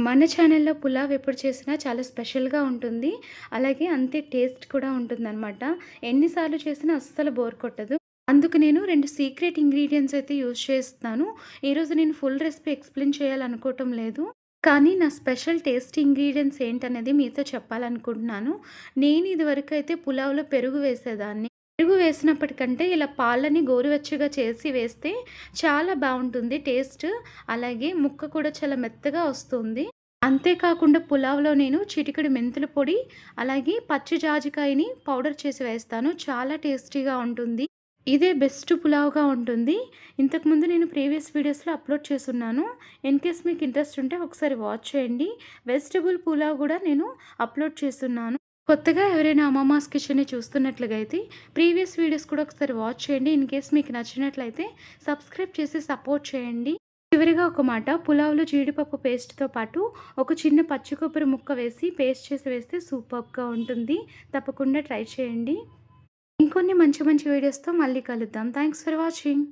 మన ఛానల్‌లో పులావ్ ఎప్పుడు చేసినా చాలా స్పెషల్‌గా ఉంటుంది. అలాగే అంతే టేస్ట్ కూడా ఉంటుందనమాట. ఎన్ని సార్లు చేసినా అస్సలు బోర్ కొట్టదు. అందుకు నేను 2 సీక్రెట్ ఇంగ్రీడియెంట్స్ అయితే యూజ్ చేస్తున్నాను. ఈరోజు నేను ఫుల్ రెసిపీ ఎక్స్‌ప్లెయిన్ చేయాలనుకోవటం లేదు. కానీ నా స్పెషల్ టేస్ట్ ఇంగ్రీడియెంట్స్ ఏంటనేది మీతో చెప్పాలనుకుంటున్నాను. నేను ఇదివరకైతే పులావ్‌లో పెరుగు వేసేదాన్ని. పెరుగు వేసినప్పటికంటే ఇలా పాలని గోరువెచ్చగా చేసి వేస్తే చాలా బావుంటుంది టేస్ట్. అలాగే ముక్క కూడా చాలా మెత్తగా వస్తుంది. అంతే కాకుండా పులావ్‌లో నేను చిటికెడు మెంతుల పొడి, అలాగే పచ్చి జాజికాయని పౌడర్ చేసి వేస్తాను. చాలా టేస్టీగా ఉంటుంది. ఇదే బెస్ట్ పులావ్‌గా ఉంటుంది. ఇంతకుముందు నేను ప్రీవియస్ వీడియోస్‌లో అప్‌లోడ్ చేసున్నాను. ఇన్‌కేస్ మీకు ఇంట్రెస్ట్ ఉంటే ఒకసారి వాచ్ చేయండి. వెజిటబుల్ పులావ్ గూడా నేను అప్‌లోడ్ చేసున్నాను. కొత్తగా ఎవరైనా అమ్మమ్మాస్ కిచెన్‌ని చూస్తున్నట్లుగా అయితే ప్రీవియస్ వీడియోస్ కూడా ఒకసారి వాచ్ చేయండి. ఇన్‌కేస్ మీకు నచ్చినట్లయితే సబ్స్క్రైబ్ చేసి సపోర్ట్ చేయండి. చివరిగా ఒక మాట, పులావ్‌లో జీడిపప్పు పేస్ట్‌తో పాటు ఒక చిన్న పచ్చి కొబ్బరి ముక్క వేసి పేస్ట్ చేసి వేస్తే సూపర్బ్‌గా ఉంటుంది. తప్పకుండా ట్రై చేయండి. ఇంకొన్ని మంచి మంచి వీడియోస్‌తో మళ్ళీ కలుద్దాం. Thanks for watching.